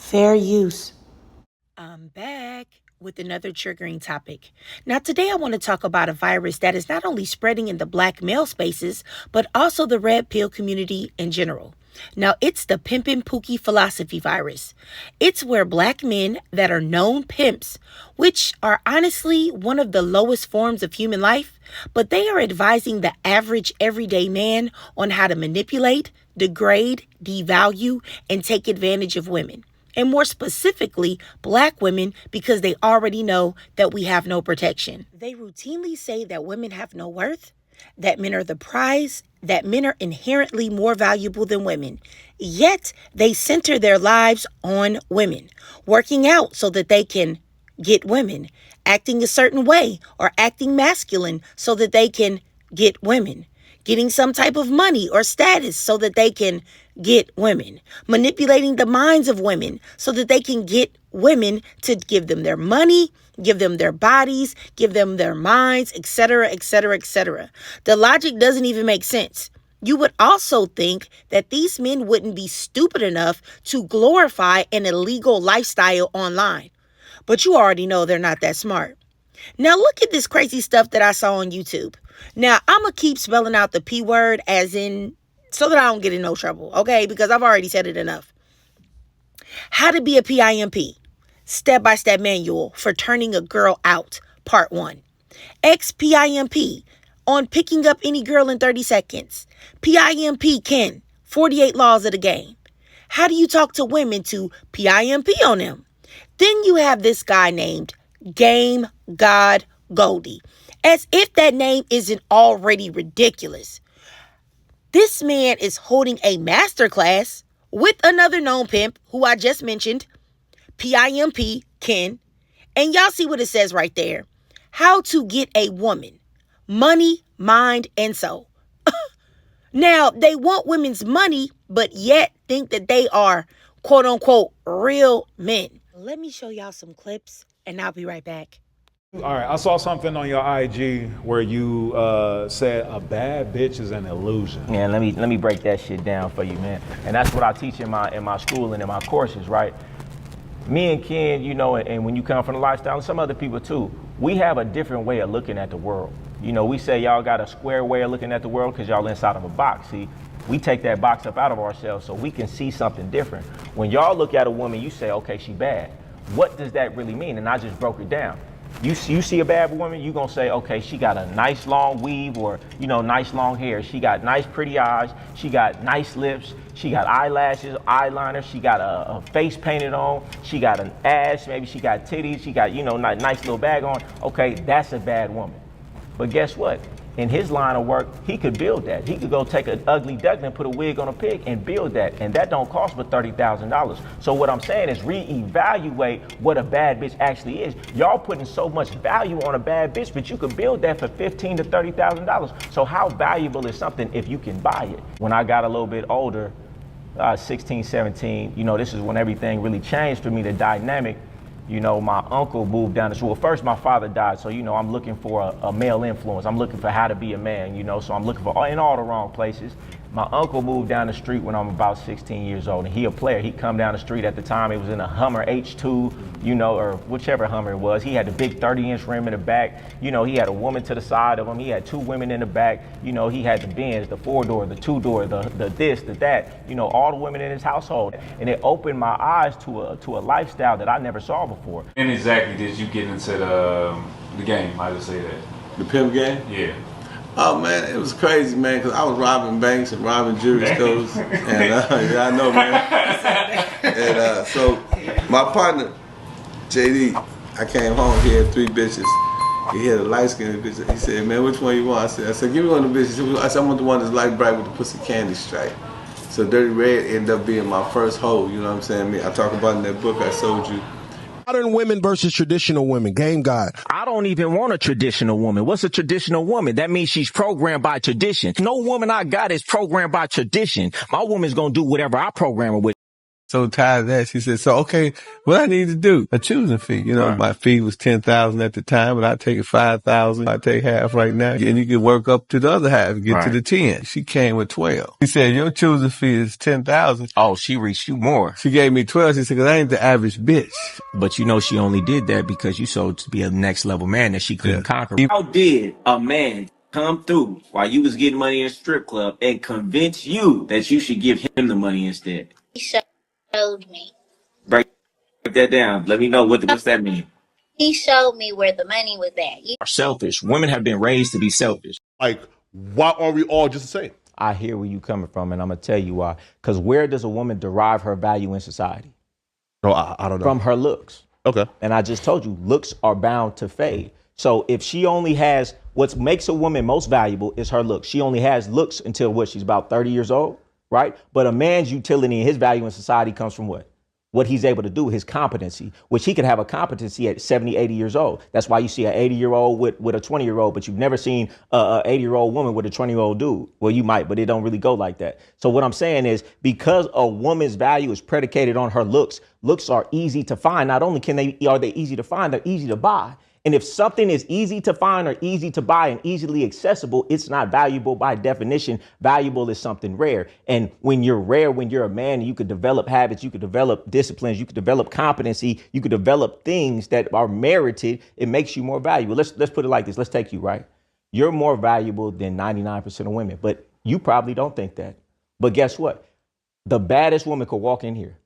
Fair use. I'm back with another triggering topic. Now, today I want to talk about a virus that is not only spreading in the black male spaces, but also the red pill community in general. Now, it's the Pimpin Pookie philosophy virus. It's where black men that are known pimps, which are honestly one of the lowest forms of human life, but they are advising the average everyday man on how to manipulate, degrade, devalue, and take advantage of women. And more specifically, black women, because they already know that we have no protection. They routinely say that women have no worth, that men are the prize, that men are inherently more valuable than women. Yet they center their lives on women, working out so that they can get women, acting a certain way or acting masculine so that they can get women, getting some type of money or status so that they can get women, manipulating the minds of women so that they can get women to give them their money, give them their bodies, give them their minds, etc., etc., etc. The logic doesn't even make sense. You would also think that these men wouldn't be stupid enough to glorify an illegal lifestyle online. But you already know they're not that smart. Now look at this crazy stuff that I saw on YouTube. Now I'm going to keep spelling out the P word as in so that I don't get in no trouble, okay? Because I've already said it enough. How to be a PIMP. Step-by-step manual for turning a girl out. Part 1. Ex-PIMP on picking up any girl in 30 seconds. PIMP Ken. 48 laws of the game. How do you talk to women to PIMP on them? Then you have this guy named God Goldie. As if that name isn't already ridiculous. This man is holding a masterclass with another known pimp who I just mentioned, PIMP Ken. And y'all see what it says right there. How to get a woman. Money, mind, and soul. Now, they want women's money, but yet think that they are, quote unquote, real men. Let me show y'all some clips and I'll be right back. All right, I saw something on your IG where you said a bad bitch is an illusion. Yeah, let me break that shit down for you, man. And that's what I teach in my school and in my courses, right? Me and Ken, you know, and when you come from the lifestyle, and some other people too, we have a different way of looking at the world. You know, we say y'all got a square way of looking at the world because y'all inside of a box. See, we take that box up out of ourselves so we can see something different. When y'all look at a woman, you say, okay, she bad. What does that really mean? And I just broke it down. You see a bad woman, you're going to say, okay, she got a nice long weave or, you know, nice long hair. She got nice pretty eyes. She got nice lips. She got eyelashes, eyeliner. She got a face painted on. She got an ass. Maybe she got titties. She got, you know, nice little bag on. Okay, that's a bad woman. But guess what? In his line of work, he could build that. He could go take an ugly duckling and put a wig on a pig and build that. And that don't cost but $30,000. So what I'm saying is reevaluate what a bad bitch actually is. Y'all putting so much value on a bad bitch, but you could build that for $15,000 to $30,000. So how valuable is something if you can buy it? When I got a little bit older, 16, 17, you know, this is when everything really changed for me, the dynamic. You know, my uncle moved down the street. Well, first my father died, so, you know, I'm looking for a male influence. I'm looking for how to be a man, you know, so I'm looking for in all the wrong places. My uncle moved down the street when I'm about 16 years old, and he a player. He come down the street at the time. It was in a Hummer H2, you know, or whichever Hummer it was. He had the big 30-inch rim in the back. You know, he had a woman to the side of him. He had two women in the back. You know, he had the Benz, the 4-door, the 2-door, the this, the that. You know, all the women in his household. And it opened my eyes to a lifestyle that I never saw before. When exactly did you get into the game? I just say that. The pimp game? Yeah. Oh man, it was crazy, man, because I was robbing banks and robbing jewelry stores. And yeah, I know, man. And so my partner, JD, I came home, he had 3 bitches. He had a light-skinned bitch. He said, man, which one you want? I said, give me one of the bitches. I said, I want the one that's light bright with the pussy candy stripe. So Dirty Red ended up being my first hoe, you know what I'm saying? I talk about in that book I sold you. Modern women versus traditional women. Game God. I don't even want a traditional woman. What's a traditional woman? That means she's programmed by tradition. No woman I got is programmed by tradition. My woman's gonna do whatever I program her with. So tired of that. She said, so, okay, what I need to do? A choosing fee. You know, my fee was 10,000 at the time, but I take it 5,000. I take half right now. And you can work up to the other half and get to the 10. She came with 12. She said, your choosing fee is 10,000. Oh, she reached you more. She gave me 12. She said, cause I ain't the average bitch. But you know she only did that because you sold to be a next level man that she couldn't conquer. How did a man come through while you was getting money in a strip club and convince you that you should give him the money instead? He showed me. Break that down. Let me know what's that mean. He showed me where the money was at. Are selfish. Women have been raised to be selfish. Like, why are we all just the same? I hear where you coming from, and I'm gonna tell you why. Because where does a woman derive her value in society? No, I don't know. From her looks. Okay. And I just told you, looks are bound to fade. So if she only has, what makes a woman most valuable is her looks. She only has looks until what? She's about 30 years old, right? But a man's utility and his value in society comes from what? What he's able to do, his competency, which he could have a competency at 70, 80 years old. That's why you see an 80-year-old with a 20-year-old, but you've never seen a 80-year-old woman with a 20-year-old dude. Well, you might, but it don't really go like that. So what I'm saying is, because a woman's value is predicated on her looks, looks are easy to find. Not only are they easy to find, they're easy to buy. And if something is easy to find or easy to buy and easily accessible, it's not valuable by definition. Valuable is something rare. And when you're rare, when you're a man, you could develop habits, you could develop disciplines, you could develop competency, you could develop things that are merited. It makes you more valuable. Let's put it like this. Let's take you, right? You're more valuable than 99% of women, but you probably don't think that. But guess what? The baddest woman could walk in here.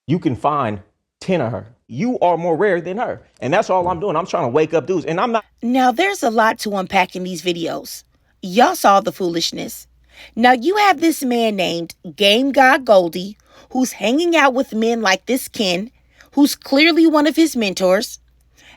You can find 10 of her. You are more rare than her. And that's all I'm doing. I'm trying to wake up dudes. And I'm not. Now, there's a lot to unpack in these videos. Y'all saw the foolishness. Now, you have this man named God Goldie, who's hanging out with men like this Ken, who's clearly one of his mentors.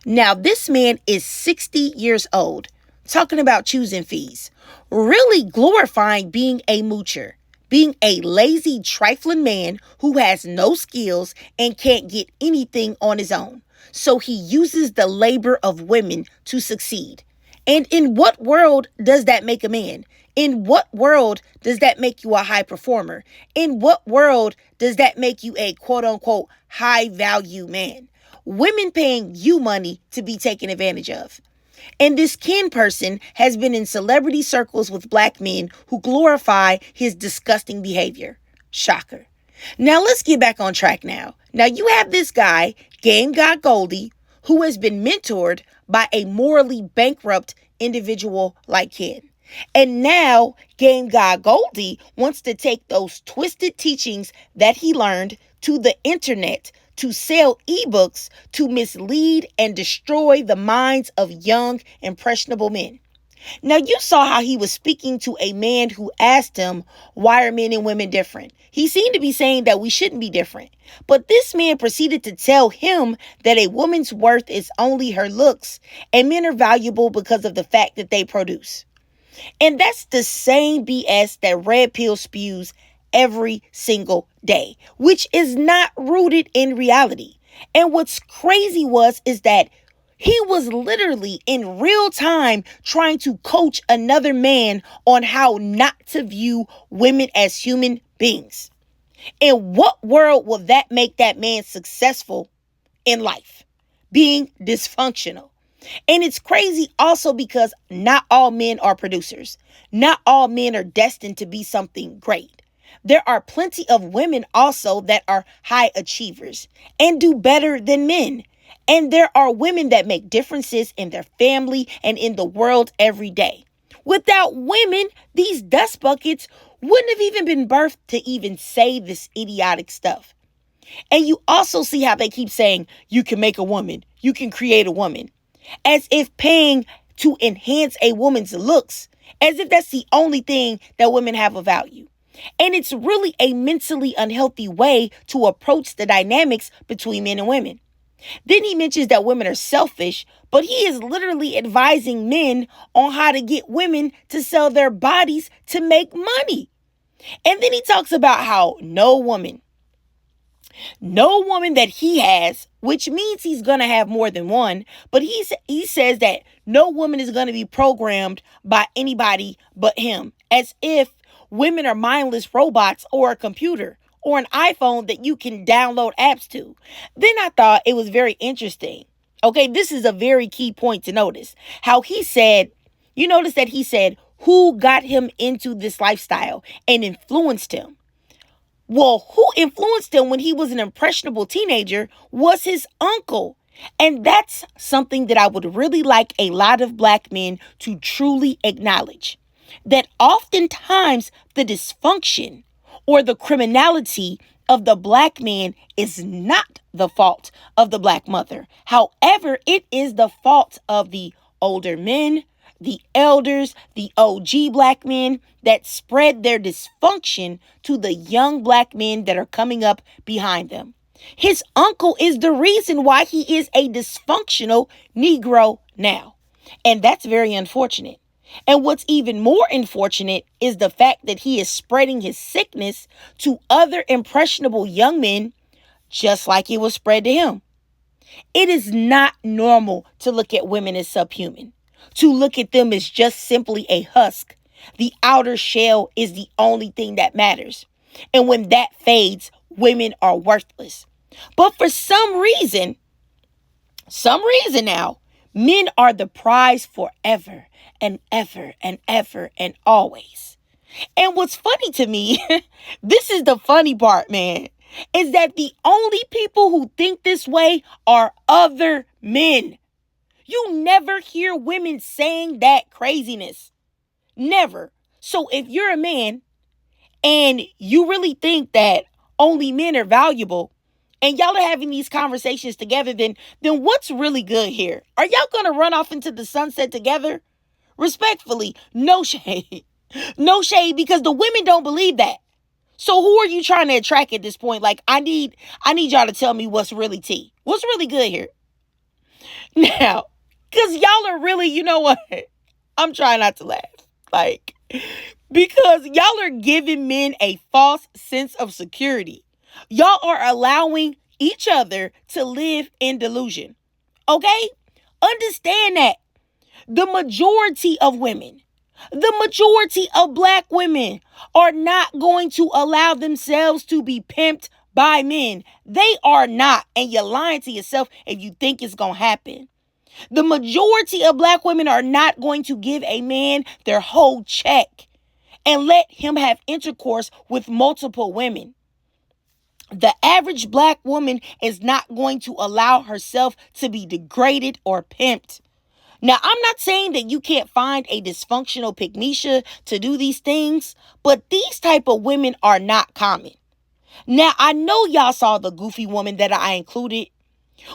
Now, this man is 60 years old, talking about choosing fees, really glorifying being a moocher, being a lazy, trifling man who has no skills and can't get anything on his own. So he uses the labor of women to succeed. And in what world does that make a man? In what world does that make you a high performer? In what world does that make you a quote unquote high value man? Women paying you money to be taken advantage of. And this Ken person has been in celebrity circles with black men who glorify his disgusting behavior. Shocker. Now let's get back on track now. Now you have this guy, God Goldie, who has been mentored by a morally bankrupt individual like Ken. And now God Goldie wants to take those twisted teachings that he learned to the internet to sell ebooks to mislead and destroy the minds of young, impressionable men. Now, you saw how he was speaking to a man who asked him, why are men and women different? He seemed to be saying that we shouldn't be different. But this man proceeded to tell him that a woman's worth is only her looks, and men are valuable because of the fact that they produce. And that's the same BS that Red Pill spews every single day, which is not rooted in reality. And what's crazy is that he was literally in real time trying to coach another man on how not to view women as human beings. In what world will that make that man successful in life? Being dysfunctional. And it's crazy also because not all men are producers. Not all men are destined to be something great. There are plenty of women also that are high achievers and do better than men. And there are women that make differences in their family and in the world every day. Without women, these dust buckets wouldn't have even been birthed to even say this idiotic stuff. And you also see how they keep saying, you can make a woman, you can create a woman, as if paying to enhance a woman's looks, as if that's the only thing that women have of value. And it's really a mentally unhealthy way to approach the dynamics between men and women. Then he mentions that women are selfish, but he is literally advising men on how to get women to sell their bodies to make money. And then he talks about how no woman that he has, which means he's going to have more than one, but he says that no woman is going to be programmed by anybody but him, as if women are mindless robots or a computer or an iPhone that you can download apps to. Then I thought it was very interesting. Okay, this is a very key point to notice. How he said, you notice that he said, who got him into this lifestyle and influenced him? Well, who influenced him when he was an impressionable teenager was his uncle. And that's something that I would really like a lot of black men to truly acknowledge. That oftentimes the dysfunction or the criminality of the black man is not the fault of the black mother. However, it is the fault of the older men, the elders, the OG black men that spread their dysfunction to the young black men that are coming up behind them. His uncle is the reason why he is a dysfunctional Negro now. And that's very unfortunate. And what's even more unfortunate is the fact that he is spreading his sickness to other impressionable young men just like it was spread to him. It is not normal to look at women as subhuman, to look at them as just simply a husk. The outer shell is the only thing that matters. And when that fades, women are worthless. But for some reason now, men are the prize forever and ever and ever and always. And what's funny to me, this is the funny part, man, is that the only people who think this way are other men. You never hear women saying that craziness. Never. So if you're a man and you really think that only men are valuable and y'all are having these conversations together, then what's really good here? Are y'all going to run off into the sunset together? Respectfully, no shade. No shade, because the women don't believe that. So who are you trying to attract at this point? Like, I need y'all to tell me what's really tea. What's really good here? Now, because y'all are really, you know what? I'm trying not to laugh. Like, because y'all are giving men a false sense of security. Y'all are allowing each other to live in delusion. Okay? Understand that. The majority of women, the majority of black women are not going to allow themselves to be pimped by men. They are not. And you're lying to yourself if you think it's going to happen. The majority of black women are not going to give a man their whole check and let him have intercourse with multiple women. The average black woman is not going to allow herself to be degraded or pimped. Now, I'm not saying that you can't find a dysfunctional pygmesia to do these things, but these type of women are not common. Now, I know y'all saw the goofy woman that I included,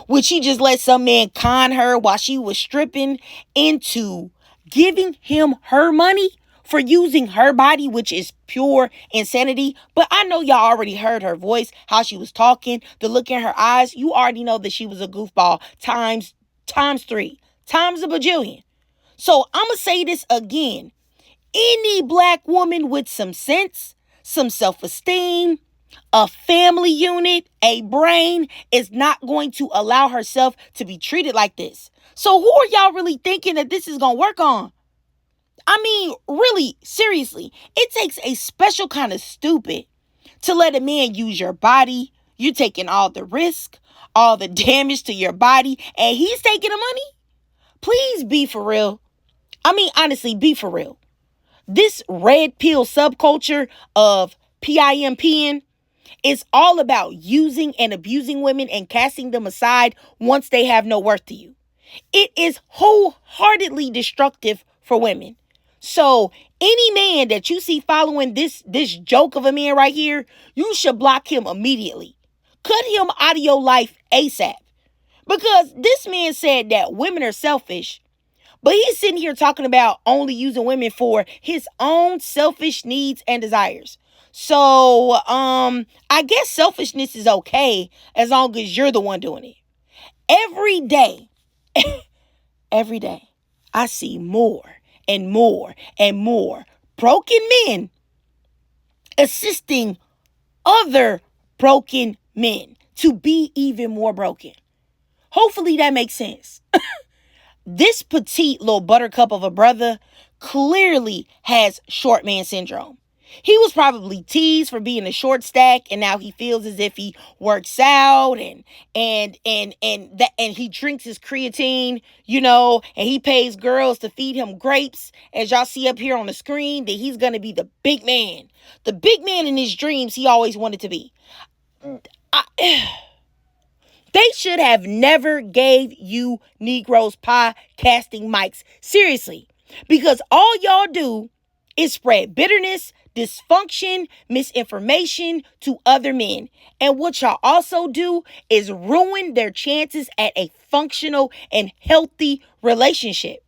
which she just let some man con her while she was stripping into giving him her money for using her body, which is pure insanity. But I know y'all already heard her voice, how she was talking, the look in her eyes. You already know that she was a goofball times 3. Times a bajillion. So I'm going to say this again. Any black woman with some sense, some self-esteem, a family unit, a brain is not going to allow herself to be treated like this. So who are y'all really thinking that this is going to work on? I mean, really, seriously, it takes a special kind of stupid to let a man use your body. You're taking all the risk, all the damage to your body, and he's taking the money? Please be for real. I mean, honestly, be for real. This red pill subculture of PIMPing is all about using and abusing women and casting them aside once they have no worth to you. It is wholeheartedly destructive for women. So any man that you see following this joke of a man right here, you should block him immediately. Cut him out of your life ASAP. Because this man said that women are selfish, but he's sitting here talking about only using women for his own selfish needs and desires. So, I guess selfishness is okay as long as you're the one doing it. Every day, I see more and more and more broken men assisting other broken men to be even more broken. Hopefully that makes sense. This petite little buttercup of a brother clearly has short man syndrome. He was probably teased for being a short stack, and now he feels as if he works out and he drinks his creatine, and he pays girls to feed him grapes, as y'all see up here on the screen, that he's gonna be the big man in his dreams he always wanted to be. They should have never gave you Negroes podcasting mics. Seriously. Because all y'all do is spread bitterness, dysfunction, misinformation to other men. And what y'all also do is ruin their chances at a functional and healthy relationship.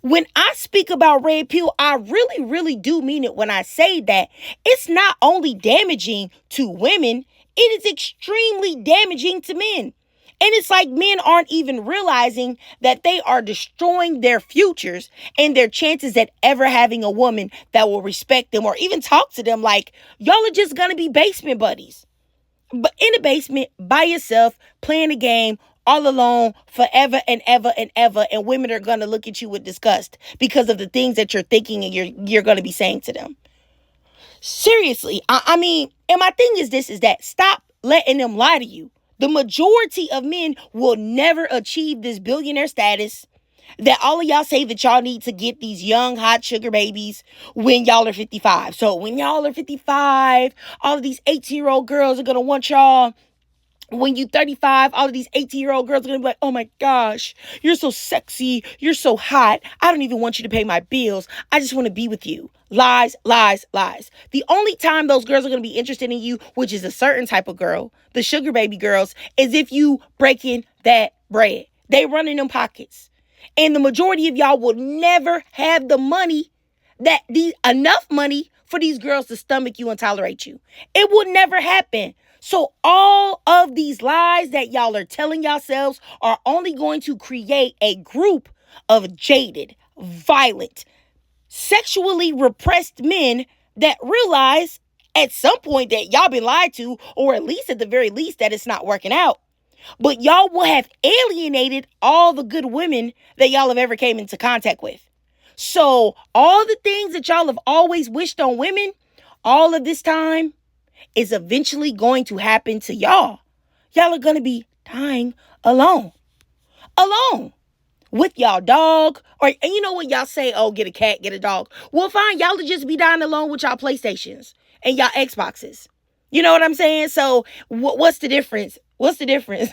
When I speak about red pill, I really, really do mean it when I say that it's not only damaging to women, it is extremely damaging to men. And it's like men aren't even realizing that they are destroying their futures and their chances at ever having a woman that will respect them or even talk to them. Like, y'all are just going to be basement buddies. But in the basement, by yourself, playing a game, all alone, forever and ever and ever. And women are going to look at you with disgust because of the things that you're thinking and you're going to be saying to them. Seriously, I mean, and my thing is that stop letting them lie to you. The majority of men will never achieve this billionaire status that all of y'all say that y'all need to get these young, hot sugar babies when y'all are 55. So when y'all are 55, all of these 18-year-old girls are going to want y'all. When you 35, all of these 18-year-old girls are going to be like, oh my gosh, you're so sexy. You're so hot. I don't even want you to pay my bills. I just want to be with you. Lies, lies, lies. The only time those girls are going to be interested in you, which is a certain type of girl, the sugar baby girls, is if you breaking that bread. They run in them pockets. And the majority of y'all will never have the money, enough money for these girls to stomach you and tolerate you. It will never happen. So all of these lies that y'all are telling yourselves are only going to create a group of jaded, violent, sexually repressed men that realize at some point that y'all been lied to, or at least at the very least that it's not working out. But y'all will have alienated all the good women that y'all have ever came into contact with. So all the things that y'all have always wished on women, all of this time, is eventually going to happen to y'all. Y'all are going to be dying alone. Alone. With y'all dog. And you know when y'all say, oh, get a cat, get a dog. Well, fine. Y'all will just be dying alone with y'all PlayStations and y'all Xboxes. You know what I'm saying? So what's the difference? What's the difference?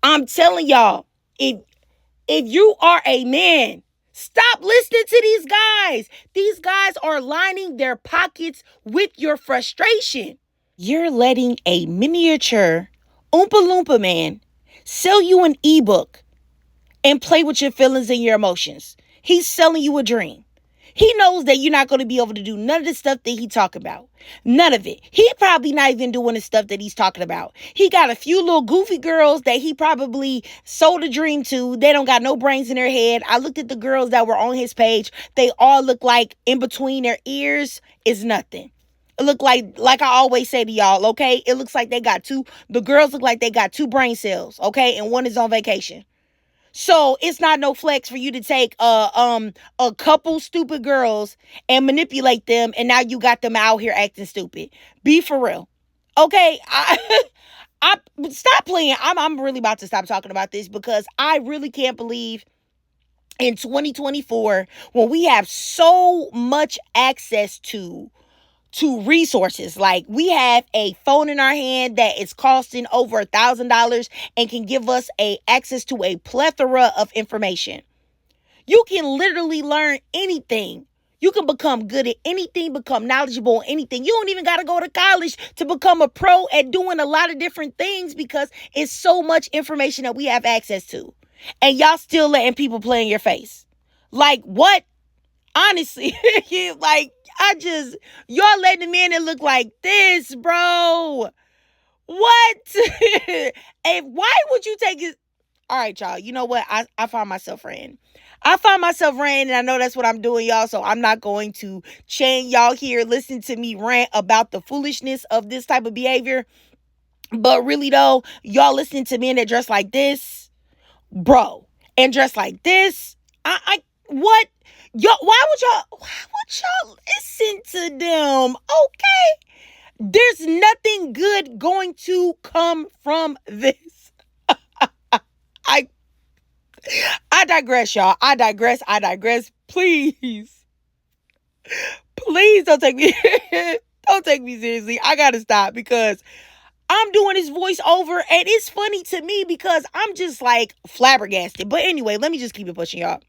I'm telling y'all, if you are a man, stop listening to these guys. These guys are lining their pockets with your frustration. You're letting a miniature Oompa Loompa man sell you an ebook and play with your feelings and your emotions. He's selling you a dream. He knows that you're not going to be able to do none of the stuff that he talk about. None of it. He probably not even doing the stuff that he's talking about. He got a few little goofy girls that he probably sold a dream to. They don't got no brains in their head. I looked at the girls that were on his page. They all look like in between their ears is nothing. It look like I always say to y'all, okay? It looks like the girls look like they got two brain cells, okay? And one is on vacation. So it's not no flex for you to take a couple stupid girls and manipulate them, and now you got them out here acting stupid. Be for real. Okay, I stop playing. I'm really about to stop talking about this because I really can't believe in 2024 when we have so much access to resources. Like, we have a phone in our hand that is costing over $1,000 and can give us access to a plethora of information. You can literally learn anything. You can become good at anything, become knowledgeable on anything. You don't even got to go to college to become a pro at doing a lot of different things because it's so much information that we have access to. And y'all still letting people play in your face. Like, what? Honestly, like, y'all letting the men that look like this, bro. What? And why would you take it? All right, y'all. You know what? I find myself ranting. And I know that's what I'm doing, y'all. So I'm not going to chain y'all here. Listen to me rant about the foolishness of this type of behavior. But really, though, y'all listening to men that dress like this, bro, and dress like this. What? why would y'all listen to them? Okay. There's nothing good going to come from this. I digress, y'all. I digress. Please don't take me don't take me seriously. I gotta stop because I'm doing this voiceover and it's funny to me because I'm just like flabbergasted. But anyway, let me just keep it pushing, y'all.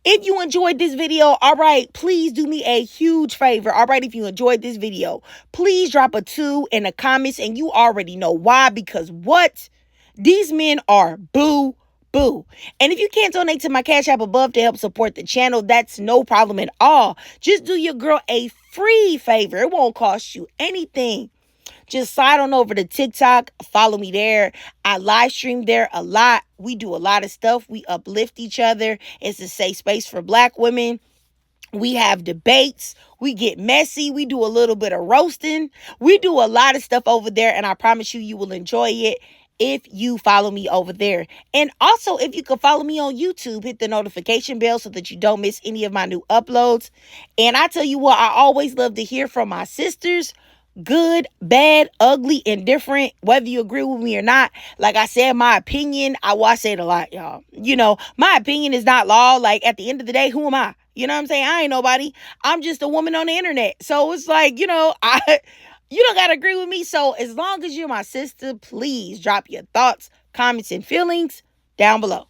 If you enjoyed this video, all right, please do me a huge favor. All right, if you enjoyed this video, please drop a 2 in the comments, and you already know why, because what? These men are boo. And if you can't donate to my Cash App above to help support the channel, that's no problem at all. Just do your girl a free favor. It won't cost you anything. Just slide on over to TikTok. Follow me there. I live stream there a lot. We do a lot of stuff. We uplift each other. It's a safe space for Black women. We have debates. We get messy. We do a little bit of roasting. We do a lot of stuff over there, and I promise you will enjoy it if you follow me over there. And also, if you could follow me on YouTube, hit the notification bell so that you don't miss any of my new uploads. And I tell you what, I always love to hear from my sisters. Good, bad, ugly, indifferent, whether you agree with me or not. Like I said, my opinion, I say it a lot, y'all. You know, my opinion is not law. Like, at the end of the day, who am I? You know what I'm saying? I ain't nobody. I'm just a woman on the internet. So it's like, you know, you don't got to agree with me. So as long as you're my sister, please drop your thoughts, comments, and feelings down below.